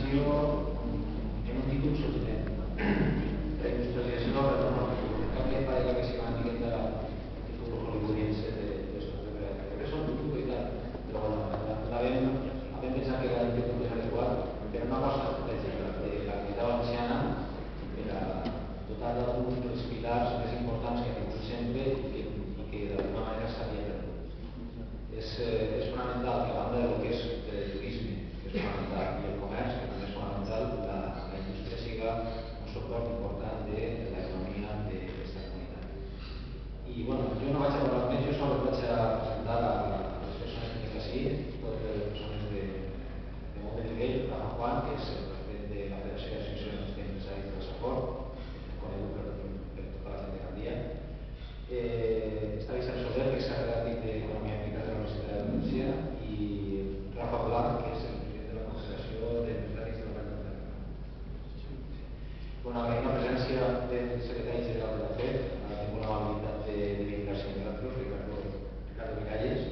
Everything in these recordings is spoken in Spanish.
industrialització en un títol sorgent. La industrialització, perdó, també parla que sigui una miqueta el títol hollywoodiense d'estos de Pere, que són títol i tal, però bueno, havent pensat que el títol és adequat, però una cosa estratègica de la comunitat valenciana per a dotar d'alguns dels pilars més importants que ha tingut sempre i que d'alguna manera s'havia perdut. És fonamental que a banda del que és el turisme, que és fonamental, i el comerç, que també és fonamental, la indústria siga un suport important de l'economia d'aquesta comunitat. I bueno, jo no vaig a parlar més, jo sols vaig a presentar a les persones que tinc així, totes les persones de molt de nivell, Rafa Juan, que és el president de la Federació d'Associacions d'Empresaris del Sector, conegut per tota la gent de Gandia. Està Vicent Soler, que és catedràtic d'Economia Aplicada de la Universitat de València, i Rafa Blanc, que és el president de la Confederació d'Empresaris de la Vall d'Hebron. Bueno, agraïm la presència del secretari general de la FED, ha tingut l'amabilitat de vincular-se amb nosaltres, Ricardo Miralles,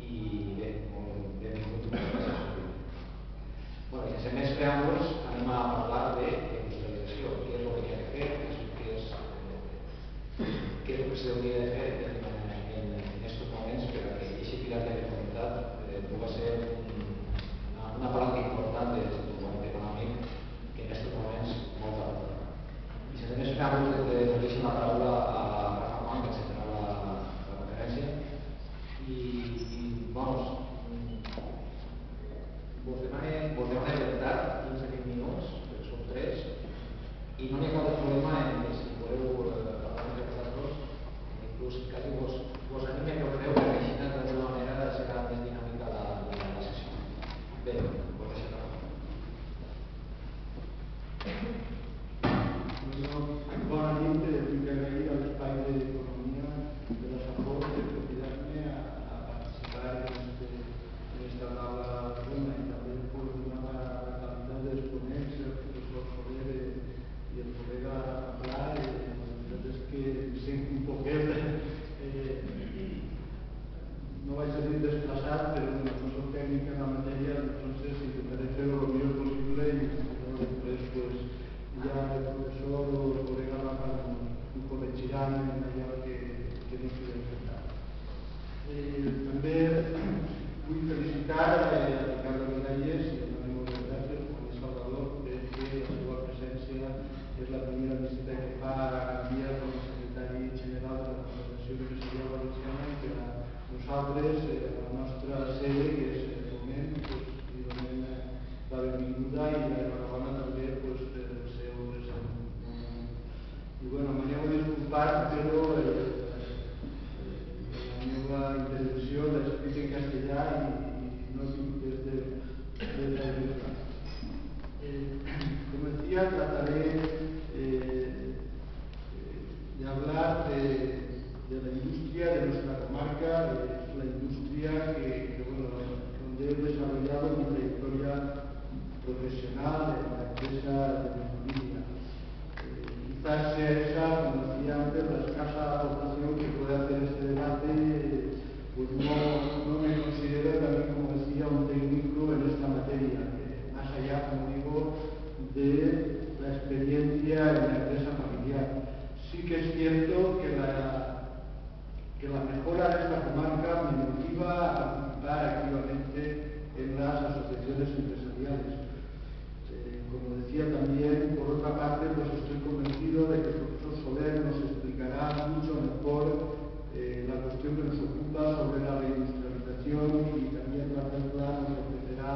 i bé, benvingut, moltes gràcies per venir. Bueno, sense més preàmbuls, anem a parlar d'industrialització, què és el que hi ha de fer, què és el que s'hauria de fer en aquests moments per a que aquest pilar de la comunitat pugui ser una palanca important del desenvolupament econòmic que en aquests moments molt aporta. I sense més preàmbuls, deixem la paraula a Rafa Juan, que encetarà la conferència. I vamos, vos demane veritat, 15-20 minuts, perquè són 3, i no n'hi ha cap problema en que si voleu parlar entre vosaltres, inclús quasi vos anime que ho feu, perquè així d'alguna manera serà més dinàmica la sessió. Bé, vos deixem la paraula. Bona nit, vull agrair a l'Espai d'Economia de la Safor per convidar-me a participar en esta taula rodona i també per donar la qualitat dels ponents, el professor Soler i el col·lega Pla. La veritat és que em sent un poquet, no vaig a dir desplaçat, però no soc tècnic en la matèria, entonces intentaré fer-ho el millor possible i després pues, ya el profesor o el colega Rafa me corregirán en allò que no sigui encertat. També vull felicitar a Ricardo Miralles i a l'amic de Juan Salvador, perquè la seva presència és la primera visita que fa a Gandia com a secretari general de la Confederació Empresarial Valenciana i que a nosaltres, a la nostra sede, que és el moment, li donem la benvinguda i l'enhorabona també pel seu i bueno, m'aneu a disculpar, però la meva intervenció l'he escrit en castellà i no he tingut de traduir-la. Como decía, trataré de hablar de la industria de nuestra comarca, la industria donde he desarrollado mi trayectoria profesional en la empresa de mi familia. Quizás sea esa, como decía antes, la escasa aportación que puede hacer este debate, pues no me considero también, como decía, un técnico en esta materia, más allá, como digo, de la experiencia en la empresa familiar. Sí que es cierto que la mejora de esta comarca me motiva a participar activamente en las asociaciones empresariales. Como decía también, por otra parte, pues estoy convencido de que el profesor Soler nos explicará mucho mejor la cuestión que nos ocupa sobre la reindustrialización y también Rafael Pla nos ofrecerá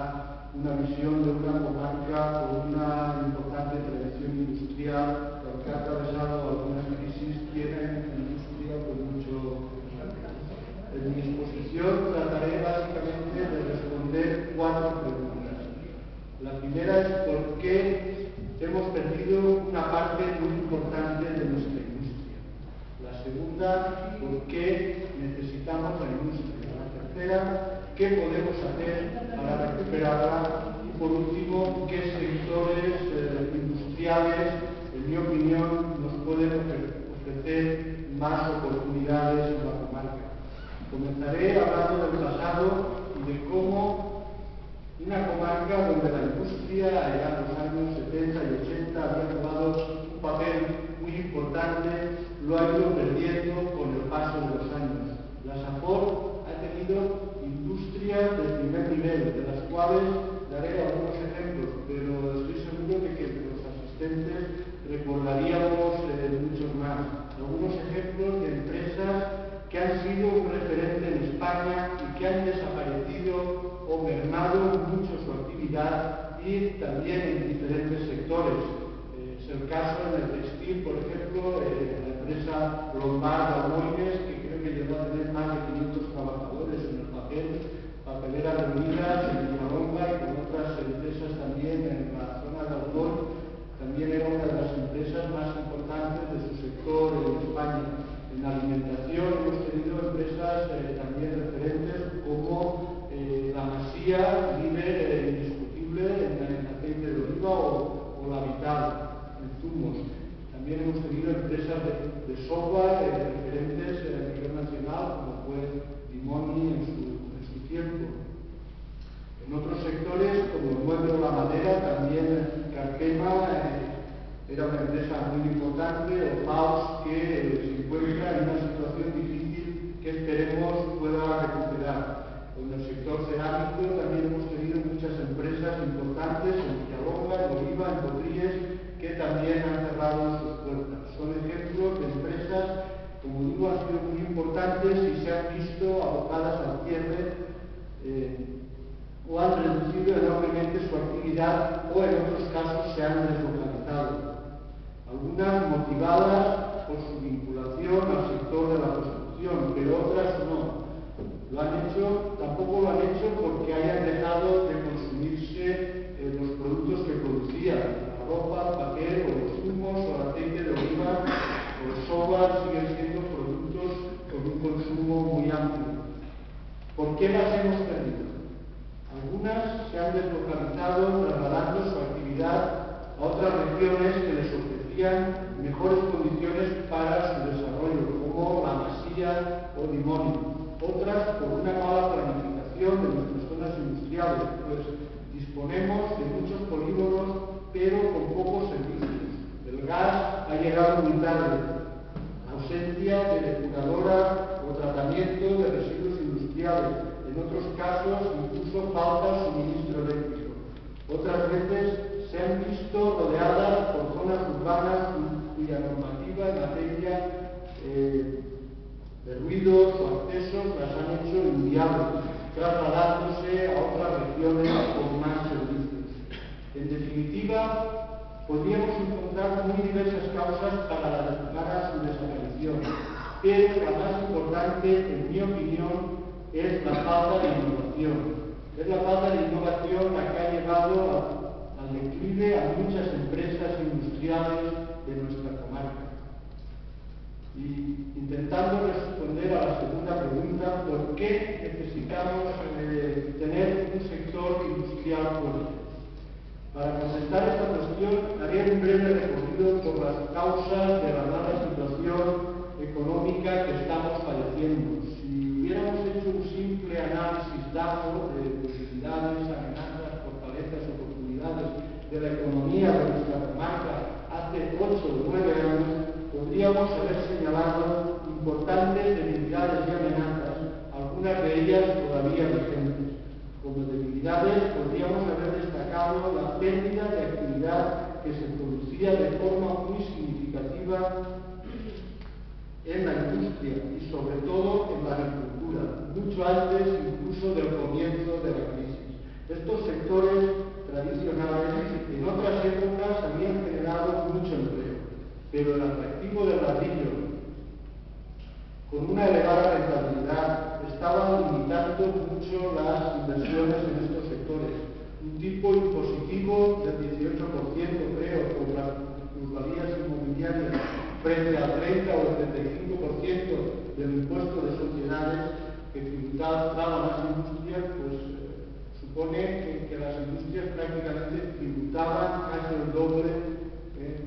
una visión de una comarca con una importante tradición industrial, que aunque ha atravesado algunas crisis, tiene una industria con mucho potencial. En mi exposición trataré básicamente de responder 4 preguntas. La primera es por qué hemos perdido una parte muy importante de nuestra industria. La segunda, por qué necesitamos la industria. La tercera, qué podemos hacer para recuperarla. Y por último, qué sectores industriales, en mi opinión, nos pueden ofrecer más oportunidades en la comarca. Comenzaré hablando del pasado y de cómo una comarca donde la industria era industrias de primer nivel, de las cuales daré algunos ejemplos, pero estoy seguro de que los asistentes recordaríamos muchos más. Algunos ejemplos de empresas que han sido un referente en España y que han desaparecido o mermado mucho su actividad y también en diferentes sectores. Es el caso en el textil, por ejemplo, la empresa Lombard Almoines, que creo que llegó a tener más de 500 trabajadores en el papel, Papeleras Reunidas, en Villalonga y con otras empresas también en la zona de Alcoy. También era una de las empresas más importantes de su sector en España. En alimentación hemos tenido empresas también referentes como la Masía, líder indiscutible en aceite de oliva, o la Vital, en zumos. También hemos tenido empresas de software referentes a nivel nacional, como fue Dimoni en su tiempo. En otros sectores, como el mueble o la madera, también Carpema era una empresa muy importante, o Faust, que se encuentra en una situación difícil que esperemos pueda recuperar. En el sector cerámico también hemos tenido muchas empresas importantes en Villalonga, en Oliva, en Potríes, que también han cerrado sus puertas. Son ejemplos de empresas, como digo, han sido muy importantes y se han visto abocadas al cierre o han reducido enormemente su actividad o en otros casos se han deslocalizado. Algunas motivadas por su vinculación al sector de la construcción, pero otras no. Tampoco lo han hecho porque hayan dejado de consumirse los productos que producían, la ropa, el papel, o los zumos, o el aceite de oliva, o el software siguen siendo productos con un consumo muy amplio. ¿Por qué las hemos perdido? Algunas se han deslocalizado trasladando su actividad a otras regiones que les ofrecían mejores condiciones para su desarrollo, como la Masía o Dimoni. Otras por una mala planificación de nuestras zonas industriales, pues disponemos de muchos polígonos, pero con pocos servicios. El gas ha llegado muy tarde. Ausencia de depuradoras o tratamiento de residuos industriales. En otros casos, incluso falta suministro eléctrico. Otras veces se han visto rodeadas por zonas urbanas cuya normativa en materia de ruidos o accesos las han hecho inviables, trasladándose a otras regiones con más servicios. En definitiva, podríamos encontrar muy diversas causas para su desaparición, pero la más importante, en mi opinión, es la falta de innovación. Es la falta de innovación la que ha llevado al declive a muchas empresas industriales de nuestra comarca. Y intentando responder a la segunda pregunta, ¿por qué necesitamos tener un sector industrial fuerte? Para contestar esta cuestión, haré un breve recorrido por las causas de la mala situación económica que estamos padeciendo. Si hubiéramos hecho un simple análisis dado de posibilidades, amenazas, fortalezas, oportunidades de la economía de nuestra comarca hace 8 o 9 años, podríamos haber señalado importantes debilidades y amenazas, algunas de ellas todavía vigentes. Como debilidades podríamos haber destacado la pérdida de actividad que se producía de forma muy significativa en la industria y sobre todo en la agricultura, mucho antes incluso del comienzo de la crisis. Estos sectores tradicionales en otras épocas habían generado mucho empleo, pero el atractivo del ladrillo, con una elevada rentabilidad, estaba limitando mucho las inversiones en estos sectores. Un tipo impositivo del 18%, creo, por las plusvalías inmobiliarias, frente al 30 o el 35% del impuesto de sociedades que tributaban las industrias, pues supone que las industrias prácticamente tributaban casi el doble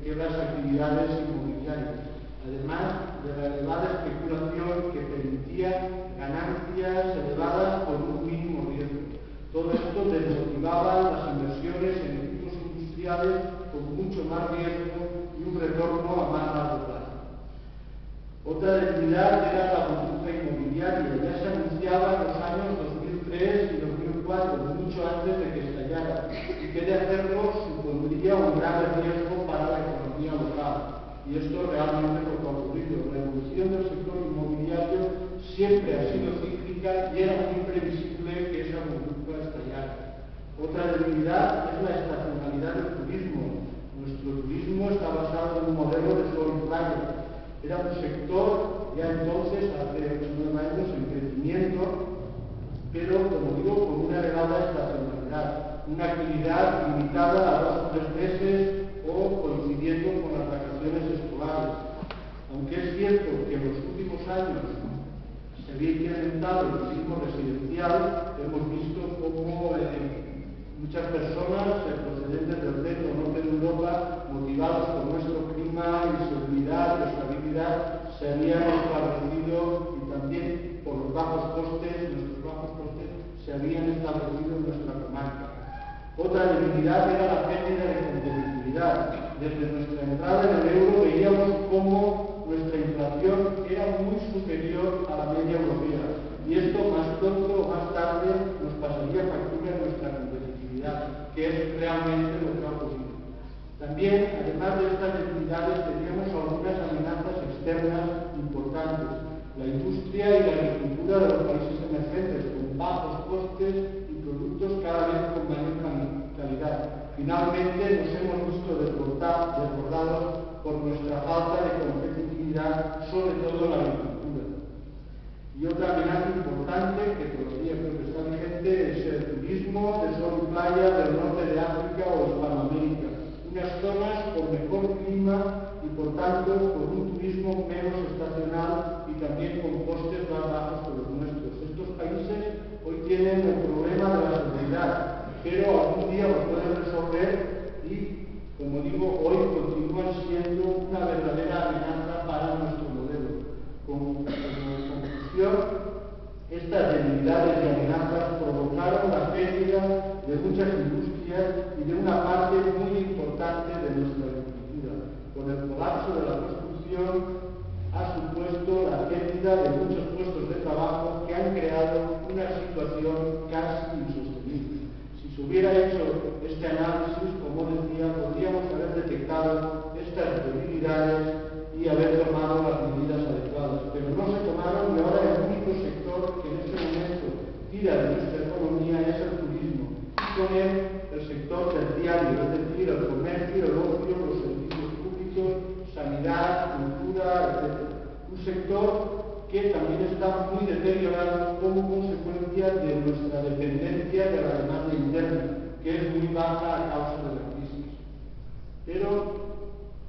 que las actividades inmobiliarias, además de la elevada especulación que permitía ganancias elevadas por un mínimo riesgo. Todo esto desmotivaba las inversiones en equipos industriales con mucho más riesgo y un retorno a más largo plazo. Otra debilidad era la burbuja inmobiliaria. Ya se anunciaba en los años 2003 y 2004, mucho antes de que estallara, y que de hacerlo supondría un grave riesgo para la economía local. Y esto realmente es lo que ha ocurrido. La evolución del sector inmobiliario siempre ha sido cíclica y era muy previsible que esa burbuja estallara. Otra debilidad es la estacionalidad del turismo. Nuestro turismo está basado en un modelo de sol y playa. Era un sector ya entonces, hace 8 o 9 años, en crecimiento, pero, como digo, con una elevada estacionalidad, una actividad limitada a 2 o 3 meses o coincidiendo con las vacaciones escolares. Aunque es cierto que en los últimos años se había incrementado el turismo residencial, hemos visto cómo muchas personas procedentes del centro o norte de Europa, motivados por nuestro clima, inseguridad, estabilidad, se habían establecido, y también por los bajos costes, nuestros bajos costes, se habían establecido en nuestra comarca. Otra debilidad era la pérdida de competitividad. Desde nuestra entrada en el euro veíamos cómo nuestra inflación era muy superior a la media europea, y esto más pronto o más tarde nos pasaría factura en nuestra competitividad, que es realmente lo que ha ocurrido. También, además de estas debilidades, teníamos algunas amenazas externas importantes. La industria y la agricultura de los países emergentes, con bajos costes y productos cada vez con mayor calidad. Finalmente, nos hemos visto desbordados por nuestra falta de competitividad, sobre todo en la agricultura. Y otra amenaza importante, que todavía creo que está vigente, es el turismo de sol y playa del norte de África o Hispanoamérica. Unas zonas con mejor clima y, por tanto, con un turismo menos estacional y también con costes más bajos que los nuestros. Estos países hoy tienen el problema de la seguridad, pero algún día lo pueden resolver y, como digo, hoy continúan siendo una verdadera amenaza para nuestro modelo. Como conclusión, estas debilidades y amenazas provocaron la pérdida de muchas industrias y de una parte muy importante de nuestra agricultura. Con el colapso de la construcción ha supuesto la pérdida de muchos puestos de trabajo que han creado una situación casi insostenible. Si se hubiera hecho este análisis, como decía, podríamos haber detectado estas debilidades y haber tomado las medidas adecuadas, pero no se tomaron, y ahora el único sector que en este momento tira de nuestra economía es el turismo, y con él el sector terciario, es decir, el comercio, el ocio, los servicios públicos, sanidad, cultura, etc. Un sector que también está muy deteriorado como consecuencia de nuestra dependencia de la demanda interna, que es muy baja a causa de la crisis. Pero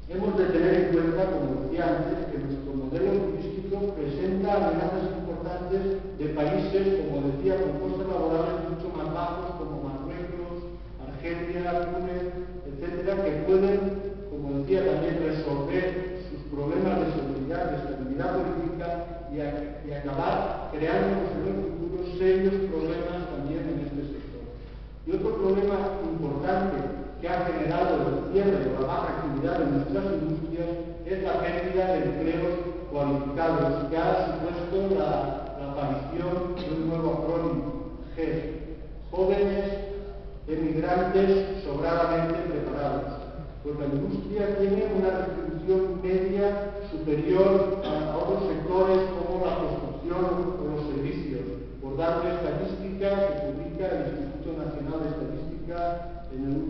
hemos de tener en cuenta, como decía antes, que nuestro modelo turístico presenta amenazas importantes de países, como decía, con costes laborales mucho más bajos, como Marruecos, Argelia, Túnez, etcétera, que pueden, como decía, también resolver sus problemas de seguridad, de estabilidad política y acabar creándonos en el futuro serios problemas también en este sector. Y otro problema importante que ha generado el cierre o la baja actividad de nuestras industrias es la pérdida de empleos cualificados, que ha supuesto la aparición de un nuevo acrónimo, GES, jóvenes emigrantes sobradamente preparados. Pues la industria tiene una retribución media superior a otros sectores como la construcción o los servicios. Por dar una estadística que publica el Instituto Nacional de Estadística en el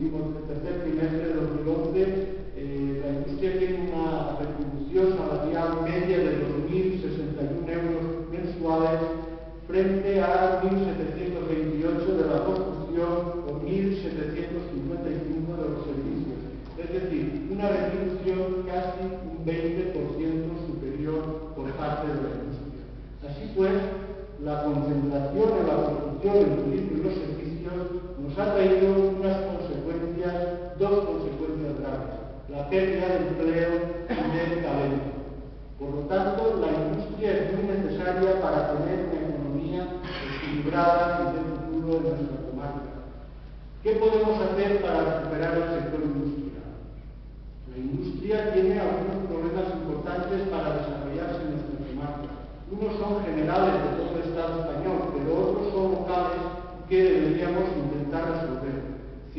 tercer trimestre de 2011, la industria tiene una retribución salarial media de 2.061 euros mensuales frente a 1.728 de la construcción o 1.755 de los servicios. Es decir, una retribución casi un 20% superior por parte de la industria. Así pues, la concentración en la producción, el turismo y los servicios nos ha traído dos consecuencias graves: la pérdida de empleo y de talento. Por lo tanto, la industria es muy necesaria para tener una economía equilibrada y de futuro en nuestra comarca. ¿Qué podemos hacer para recuperar el sector industrial? La industria tiene algunos problemas importantes para desarrollarse en nuestra comarca. Unos son generales de todo el Estado español, pero otros son locales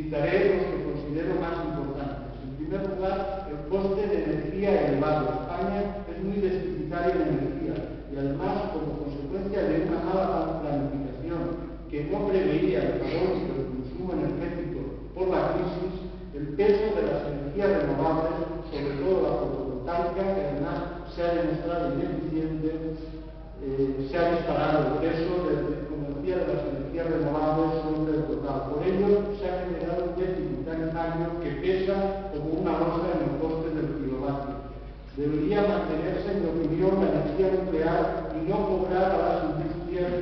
Citaré los que considero más importantes. En primer lugar, el coste de energía elevado. España es muy deficitaria en energía y además, como consecuencia de una mala planificación que no preveía el valor del consumo energético por la crisis, el peso de las energías renovables, sobre todo la fotovoltaica, que además se ha demostrado ineficiente, se ha disparado el peso como decía, de las energías renovables sobre el total. Por ello, se ha generado un déficit tarifario que pesa como una losa en el coste del kilovatio. Debería mantenerse, en mi opinión, la energía nuclear y no cobrar a las industrias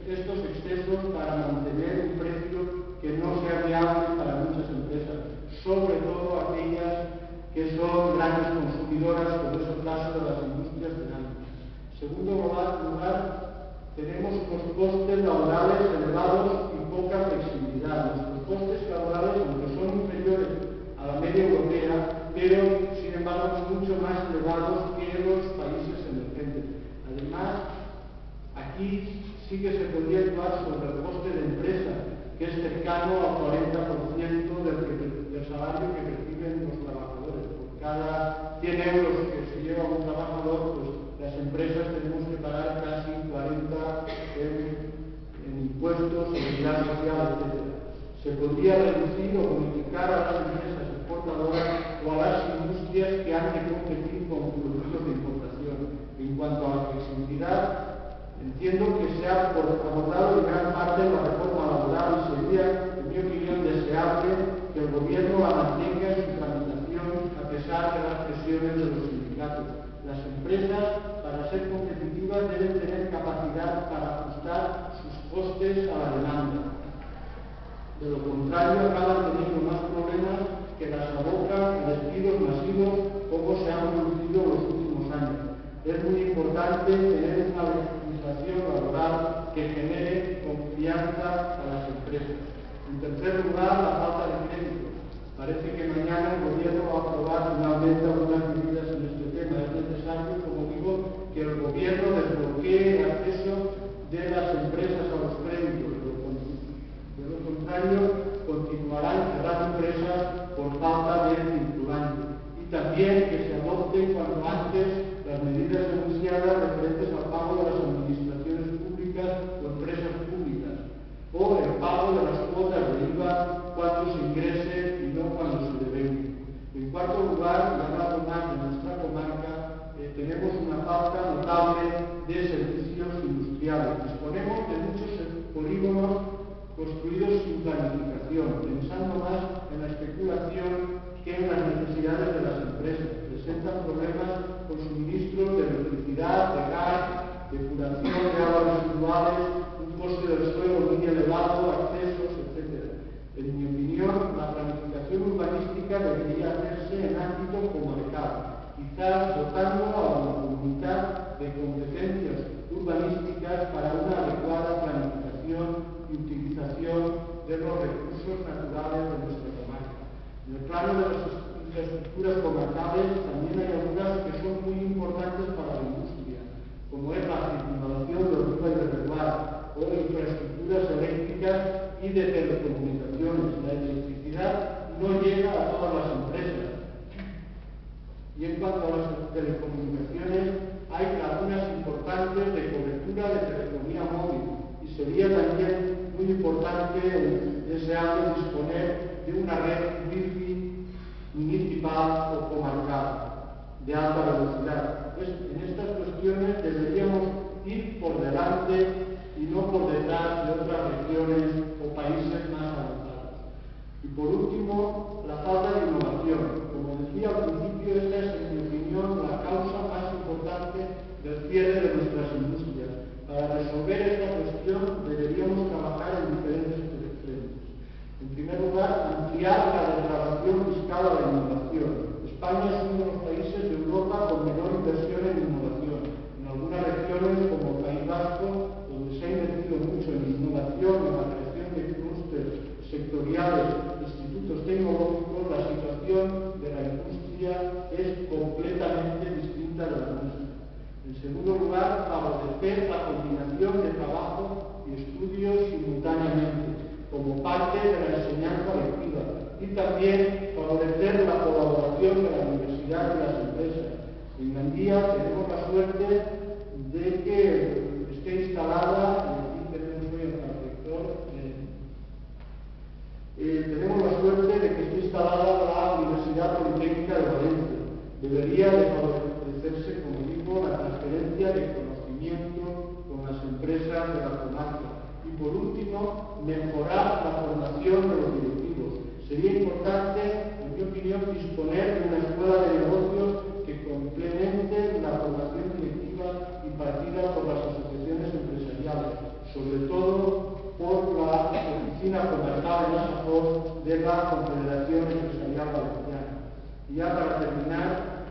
estos excesos para mantener un precio que no sea viable para muchas empresas, sobre todo aquellas que son grandes consumidoras, como es el caso de las industrias cerámicas. En segundo lugar, tenemos unos costes laborales elevados y poca flexibilidad. Nuestros costes laborales, aunque son inferiores a la media europea, pero sin embargo son mucho más elevados que en los países emergentes. Además, aquí sí que se podría actuar sobre el coste de empresa, que es cercano al 40% del salario que perciben los trabajadores. Por cada 100 euros que se lleva un trabajador, pues las empresas tenemos que pagar casi 40 en impuestos, seguridad social, etc. Se podría reducir o bonificar a las empresas exportadoras o a las industrias que han de competir con productos de importación. En cuanto a la flexibilidad, entiendo que se ha abordado en gran parte la reforma laboral y sería, en mi opinión, deseable que el gobierno la mantenga en su tramitación a pesar de las presiones de los sindicatos. Las empresas, para ser competitivas, deben tener capacidad para ajustar sus costes a la demanda. De lo contrario, acaban teniendo más problemas que las abocan a despidos masivos como se han producido en los últimos años. Es muy importante tener una legislación laboral que genere confianza a las empresas. En tercer lugar, la falta de crédito. Parece que mañana el gobierno va a aprobar finalmente algunas medidas en este tema. Es necesario, como digo, que el gobierno desbloquee el acceso de las empresas a los créditos. De lo contrario, continuarán cerrando empresas por falta de circulante. Y también que se adopten cuanto antes las medidas anunciadas referentes al pago de las administraciones públicas o empresas públicas, o el pago de las cuotas de IVA cuando se ingrese y no cuando se devenga. En cuarto lugar, y hablando más de nuestra comarca, tenemos una falta notable de servicios industriales. Disponemos de muchos polígonos construidos sin planificación, pensando más en la especulación que en las necesidades de las empresas. Presentan problemas con suministros de electricidad, de gas, depuración de aguas residuales, un coste del suelo muy elevado, accesos, etc. En mi opinión, la planificación urbanística debería hacerse en ámbito comarcal, quizás dotando a la comunidad de competencias urbanísticas para una adecuada planificación y utilización de los recursos naturales de nuestra comarca. En el plano de las infraestructuras comarcales también hay algunas que son muy importantes para la industria, como es la circunvalación de Orriba y de Reguar, o infraestructuras eléctricas y de telecomunicaciones. La electricidad no llega a todas las empresas. Y en cuanto a las telecomunicaciones, hay lagunas importantes de cobertura de telefonía móvil. Y sería también muy importante o deseable disponer de una red wifi municipal o comarcal de alta velocidad. En estas cuestiones deberíamos ir por delante y no por detrás de otras regiones o países más avanzados. Y por último, la falta de innovación. Como decía al principio, esta es, en mi opinión, la causa más importante del cierre de nuestras industrias. Para resolver esta cuestión deberíamos trabajar en diferentes frentes. En primer lugar, ampliar la desgravación fiscal a la innovación. España es uno de los países de Europa con menor inversión en innovación. En algunas regiones, como el País Vasco, donde se ha invertido mucho en innovación, en la creación de clústeres sectoriales, institutos tecnológicos, la situación de la industria es completamente distinta de la nuestra. En segundo lugar, favorecer la combinación de trabajo y estudios simultáneamente. Como como parte de la enseñanza lectiva, y también favorecer la colaboración de la universidad y las empresas. En Gandía tenemos la suerte de que esté instalada, y aquí tenemos hoy al rector, tenemos la suerte de que esté instalada la Universidad Politécnica de Valencia. Debería de favorecerse, como digo, la transferencia de conocimiento con las empresas de la comarca. Y por último, mejorar la formación de los directivos. Sería importante, en mi opinión, disponer de una escuela de negocios que complemente la formación directiva impartida por las asociaciones empresariales, sobre todo por la oficina comarcal en Asafor de la Confederación Empresarial Valenciana. Y ya para terminar,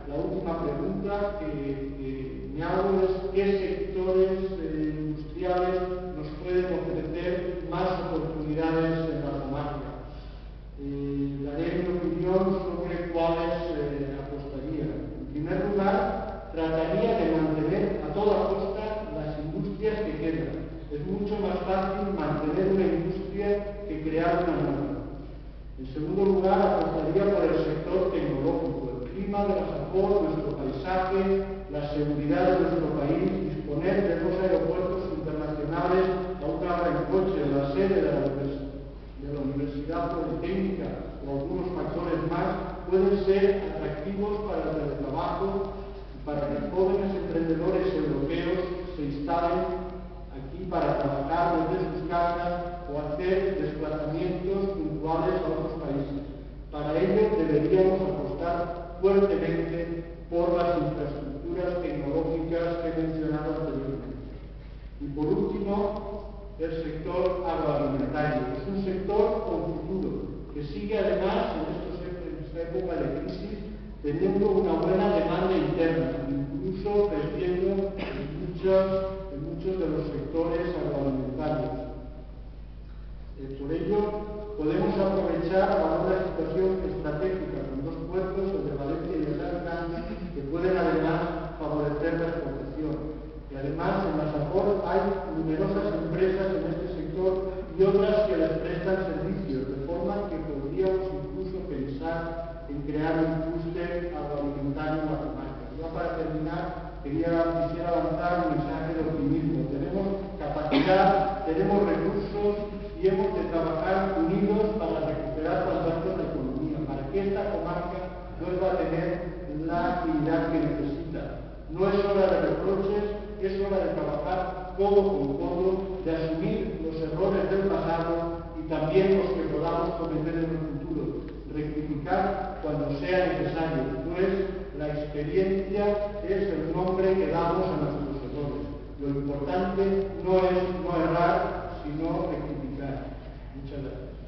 la última pregunta que me hago es qué sectores industriales nos pueden ofrecer más oportunidades en la comarca. Daré mi opinión sobre cuáles apostaría. En primer lugar, trataría de mantener a toda costa las industrias que quedan. Es mucho más fácil mantener una industria que crear una nueva. En segundo lugar, apostaría por el sector tecnológico, el clima de la Asafor, nuestro paisaje, la seguridad de nuestro país, disponer de dos aeropuertos internacionales a una hora en coche, la sede de la Universidad Politécnica o algunos factores más pueden ser atractivos para el teletrabajo y para que jóvenes emprendedores europeos se instalen aquí para trabajar desde sus casas o hacer desplazamientos puntuales a otros países. Para ello deberíamos apostar fuertemente por las infraestructuras tecnológicas que he mencionado anteriormente. Y por último, el sector agroalimentario. Es un sector con futuro, que sigue además en esta época de crisis teniendo una buena demanda interna, incluso creciendo en muchos de los sectores agroalimentarios. Por ello, podemos aprovechar ahora una situación estratégica con dos puertos, el de Valencia y el de Alicante, que pueden además favorecer la exportación. Y además en la Asafor hay numerosas empresas en este sector y otras que les prestan servicios, de forma que podríamos incluso pensar en crear un clúster agroalimentario en la comarca. Ya para terminar, quisiera lanzar un mensaje de optimismo. Tenemos capacidad, tenemos recursos y hemos de trabajar unidos para recuperar cuanto antes la economía, para que esta comarca vuelva a tener la actividad que necesita. No es hora de reproches, es hora de trabajar codo con codo, de asumir los errores del pasado y también los que podamos cometer en el futuro. Rectificar cuando sea necesario, pues la experiencia es el nombre que damos a nuestros errores. Lo importante no es no errar, sino rectificar. Muchas gracias.